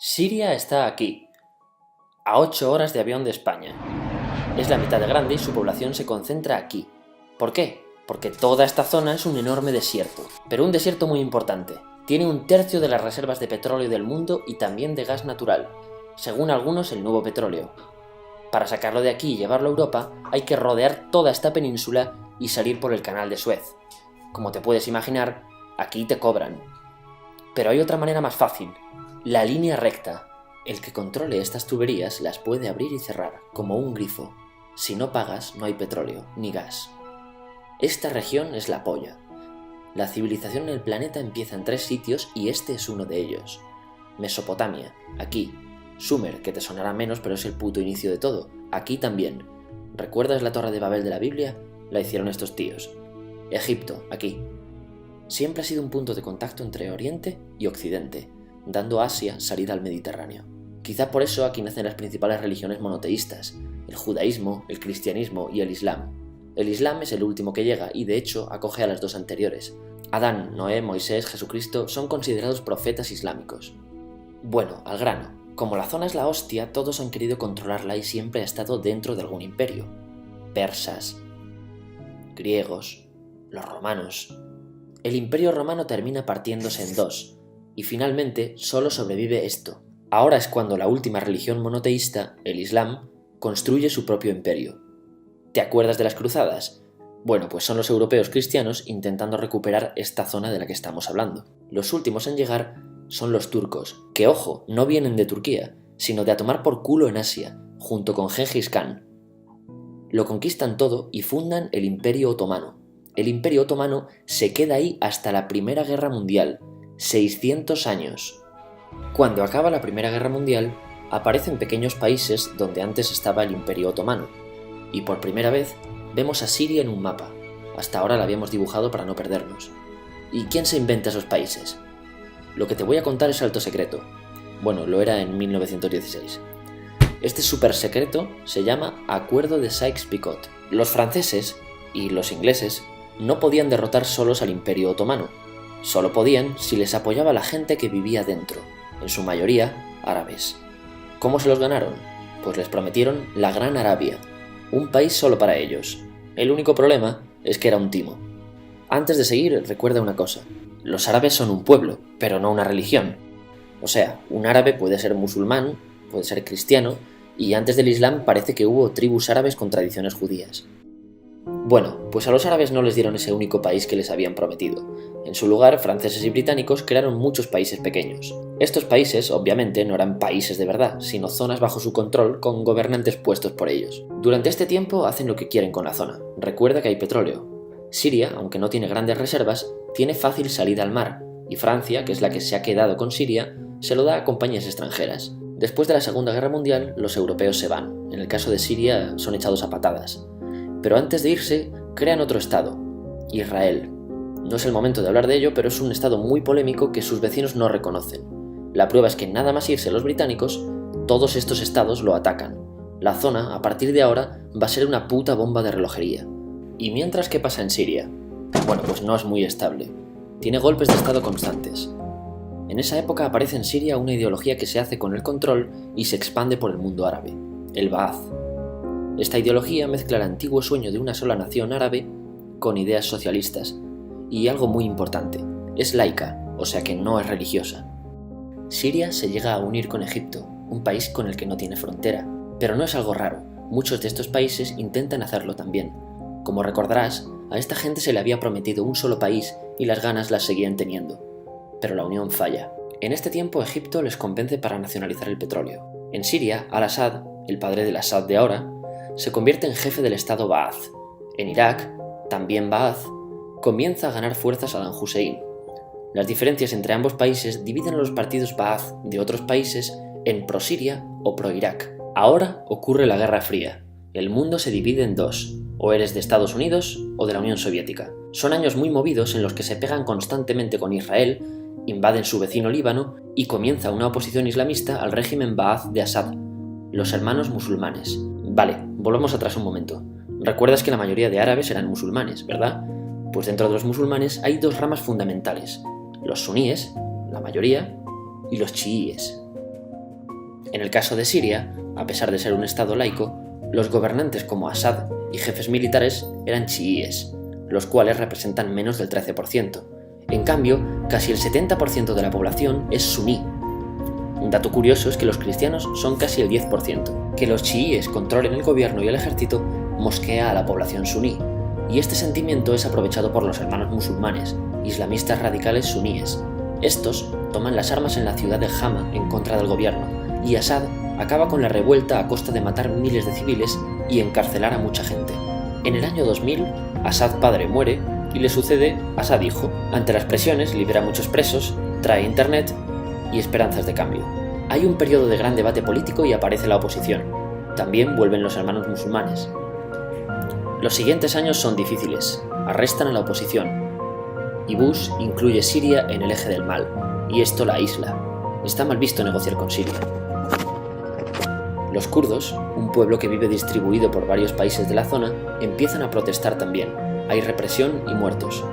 Siria está aquí, a 8 horas de avión de España. Es la mitad de grande y su población se concentra aquí. ¿Por qué? Porque toda esta zona es un enorme desierto, pero un desierto muy importante. Tiene 1/3 de las reservas de petróleo del mundo y también de gas natural, según algunos el nuevo petróleo. Para sacarlo de aquí y llevarlo a Europa hay que rodear toda esta península y salir por el canal de Suez. Como te puedes imaginar, aquí te cobran. Pero hay otra manera más fácil, la línea recta. El que controle estas tuberías las puede abrir y cerrar, como un grifo. Si no pagas, no hay petróleo, ni gas. Esta región es la polla. La civilización en el planeta empieza en 3 sitios y este es uno de ellos. Mesopotamia, aquí. Sumer, que te sonará menos, pero es el puto inicio de todo. Aquí también. ¿Recuerdas la Torre de Babel de la Biblia? La hicieron estos tíos. Egipto, aquí. Siempre ha sido un punto de contacto entre Oriente y Occidente, dando a Asia salida al Mediterráneo. Quizá por eso aquí nacen las principales religiones monoteístas, el judaísmo, el cristianismo y el islam. El islam es el último que llega y de hecho acoge a las 2 anteriores. Adán, Noé, Moisés, Jesucristo son considerados profetas islámicos. Bueno, al grano. Como la zona es la hostia, todos han querido controlarla y siempre ha estado dentro de algún imperio. Persas, griegos, los romanos. El imperio romano termina partiéndose en 2, y finalmente solo sobrevive esto. Ahora es cuando la última religión monoteísta, el Islam, construye su propio imperio. ¿Te acuerdas de las cruzadas? Bueno, pues son los europeos cristianos intentando recuperar esta zona de la que estamos hablando. Los últimos en llegar son los turcos, que ojo, no vienen de Turquía, sino de a tomar por culo en Asia, junto con Gengis Khan. Lo conquistan todo y fundan el Imperio Otomano. El Imperio Otomano se queda ahí hasta la Primera Guerra Mundial, 600 años. Cuando acaba la Primera Guerra Mundial, aparecen pequeños países donde antes estaba el Imperio Otomano, y por primera vez vemos a Siria en un mapa. Hasta ahora la habíamos dibujado para no perdernos. ¿Y quién se inventa esos países? Lo que te voy a contar es alto secreto. Bueno, lo era en 1916. Este súper secreto se llama Acuerdo de Sykes-Picot. Los franceses y los ingleses no podían derrotar solos al Imperio Otomano. Solo podían si les apoyaba la gente que vivía dentro, en su mayoría árabes. ¿Cómo se los ganaron? Pues les prometieron la Gran Arabia, un país solo para ellos. El único problema es que era un timo. Antes de seguir, recuerda una cosa. Los árabes son un pueblo, pero no una religión. O sea, un árabe puede ser musulmán, puede ser cristiano, y antes del Islam parece que hubo tribus árabes con tradiciones judías. Bueno, pues a los árabes no les dieron ese único país que les habían prometido. En su lugar, franceses y británicos crearon muchos países pequeños. Estos países, obviamente, no eran países de verdad, sino zonas bajo su control con gobernantes puestos por ellos. Durante este tiempo hacen lo que quieren con la zona. Recuerda que hay petróleo. Siria, aunque no tiene grandes reservas, tiene fácil salida al mar, y Francia, que es la que se ha quedado con Siria, se lo da a compañías extranjeras. Después de la Segunda Guerra Mundial, los europeos se van. En el caso de Siria, son echados a patadas. Pero antes de irse, crean otro estado, Israel. No es el momento de hablar de ello, pero es un estado muy polémico que sus vecinos no reconocen. La prueba es que nada más irse los británicos, todos estos estados lo atacan. La zona, a partir de ahora, va a ser una puta bomba de relojería. ¿Y mientras qué pasa en Siria? Bueno, pues no es muy estable. Tiene golpes de estado constantes. En esa época aparece en Siria una ideología que se hace con el control y se expande por el mundo árabe, el Ba'ath. Esta ideología mezcla el antiguo sueño de una sola nación árabe con ideas socialistas. Y algo muy importante, es laica, o sea que no es religiosa. Siria se llega a unir con Egipto, un país con el que no tiene frontera. Pero no es algo raro, muchos de estos países intentan hacerlo también. Como recordarás, a esta gente se le había prometido un solo país y las ganas las seguían teniendo. Pero la unión falla. En este tiempo Egipto les convence para nacionalizar el petróleo. En Siria, Al-Assad, el padre del Assad de ahora, se convierte en jefe del estado Ba'ath. En Irak, también Ba'ath, comienza a ganar fuerza Saddam Hussein. Las diferencias entre ambos países dividen a los partidos Ba'ath de otros países en pro-Siria o pro-Irak. Ahora ocurre la Guerra Fría. El mundo se divide en 2, o eres de Estados Unidos o de la Unión Soviética. Son años muy movidos en los que se pegan constantemente con Israel, invaden su vecino Líbano y comienza una oposición islamista al régimen Ba'ath de Assad, los hermanos musulmanes. Vale, volvamos atrás un momento. Recuerdas que la mayoría de árabes eran musulmanes, ¿verdad? Pues dentro de los musulmanes hay 2 ramas fundamentales, los suníes, la mayoría, y los chiíes. En el caso de Siria, a pesar de ser un estado laico, los gobernantes como Assad y jefes militares eran chiíes, los cuales representan menos del 13%. En cambio, casi el 70% de la población es suní. Un dato curioso es que los cristianos son casi el 10%. Que los chiíes controlen el gobierno y el ejército mosquea a la población suní, y este sentimiento es aprovechado por los hermanos musulmanes, islamistas radicales suníes. Estos toman las armas en la ciudad de Hama en contra del gobierno, y Assad acaba con la revuelta a costa de matar miles de civiles y encarcelar a mucha gente. En el año 2000, Assad padre muere y le sucede Assad hijo. Ante las presiones libera a muchos presos, trae internet y esperanzas de cambio. Hay un periodo de gran debate político y aparece la oposición. También vuelven los hermanos musulmanes. Los siguientes años son difíciles. Arrestan a la oposición. Y Bush incluye Siria en el eje del mal, y esto la aísla. Está mal visto negociar con Siria. Los kurdos, un pueblo que vive distribuido por varios países de la zona, empiezan a protestar también. Hay represión y muertos.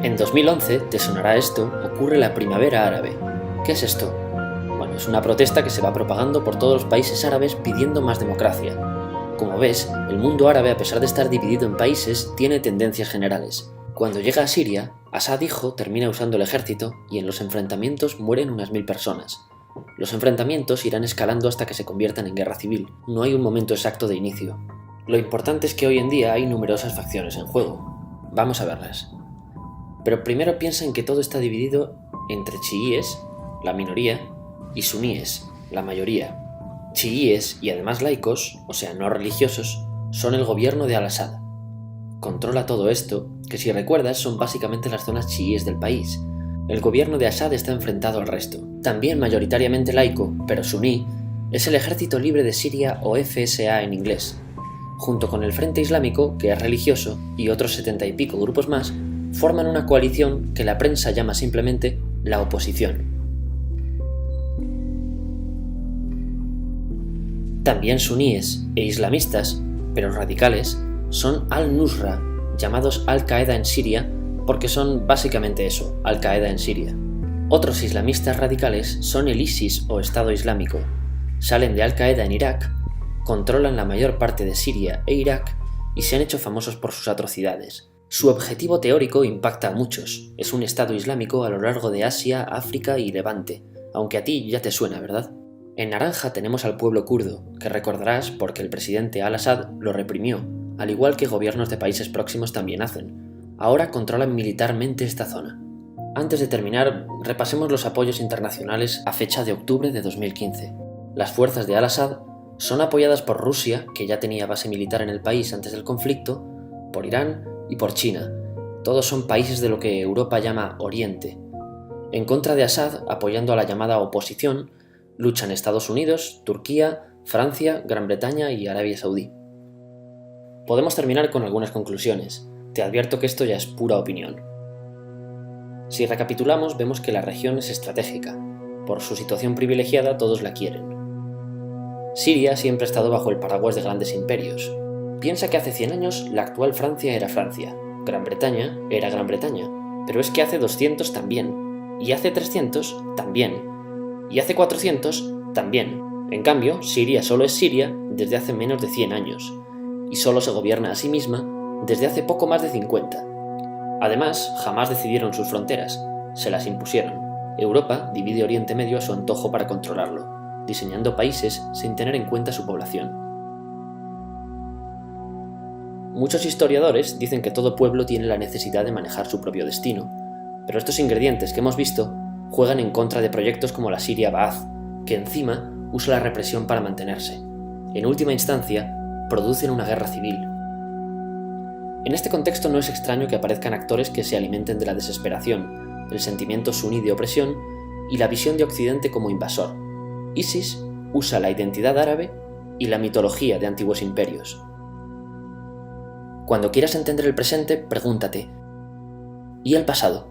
En 2011, te sonará esto, ocurre la Primavera Árabe. ¿Qué es esto? Bueno, es una protesta que se va propagando por todos los países árabes pidiendo más democracia. Como ves, el mundo árabe, a pesar de estar dividido en países, tiene tendencias generales. Cuando llega a Siria, Assad hijo termina usando el ejército y en los enfrentamientos mueren unas 1000 personas. Los enfrentamientos irán escalando hasta que se conviertan en guerra civil. No hay un momento exacto de inicio. Lo importante es que hoy en día hay numerosas facciones en juego. Vamos a verlas. Pero primero piensa en que todo está dividido entre chiíes, la minoría, y suníes, la mayoría. Chiíes y además laicos, o sea no religiosos, son el gobierno de Al-Assad. Controla todo esto, que si recuerdas son básicamente las zonas chiíes del país. El gobierno de Assad está enfrentado al resto. También mayoritariamente laico, pero suní, es el Ejército Libre de Siria o FSA en inglés. Junto con el Frente Islámico, que es religioso, y otros 70 y pico grupos más, forman una coalición que la prensa llama simplemente la oposición. También suníes e islamistas, pero radicales, son Al-Nusra, llamados Al-Qaeda en Siria, porque son básicamente eso, Al-Qaeda en Siria. Otros islamistas radicales son el ISIS o Estado Islámico. Salen de Al-Qaeda en Irak, controlan la mayor parte de Siria e Irak y se han hecho famosos por sus atrocidades. Su objetivo teórico impacta a muchos. Es un Estado Islámico a lo largo de Asia, África y Levante, aunque a ti ya te suena, ¿verdad? En naranja tenemos al pueblo kurdo, que recordarás porque el presidente Al-Assad lo reprimió, al igual que gobiernos de países próximos también hacen. Ahora controlan militarmente esta zona. Antes de terminar, repasemos los apoyos internacionales a fecha de octubre de 2015. Las fuerzas de Al-Assad son apoyadas por Rusia, que ya tenía base militar en el país antes del conflicto, por Irán y por China. Todos son países de lo que Europa llama Oriente. En contra de Assad, apoyando a la llamada oposición, luchan Estados Unidos, Turquía, Francia, Gran Bretaña y Arabia Saudí. Podemos terminar con algunas conclusiones. Te advierto que esto ya es pura opinión. Si recapitulamos, vemos que la región es estratégica. Por su situación privilegiada, todos la quieren. Siria siempre ha estado bajo el paraguas de grandes imperios. Piensa que hace 100 años la actual Francia era Francia, Gran Bretaña era Gran Bretaña, pero es que hace 200 también, y hace 300 también, y hace 400 también. En cambio, Siria solo es Siria desde hace menos de 100 años, y solo se gobierna a sí misma desde hace poco más de 50. Además, jamás decidieron sus fronteras, se las impusieron. Europa divide Oriente Medio a su antojo para controlarlo, diseñando países sin tener en cuenta su población. Muchos historiadores dicen que todo pueblo tiene la necesidad de manejar su propio destino, pero estos ingredientes que hemos visto juegan en contra de proyectos como la Siria Ba'ath, que encima usa la represión para mantenerse. En última instancia, producen una guerra civil. En este contexto no es extraño que aparezcan actores que se alimenten de la desesperación, el sentimiento suní de opresión y la visión de Occidente como invasor. ISIS usa la identidad árabe y la mitología de antiguos imperios. Cuando quieras entender el presente, pregúntate: ¿y el pasado?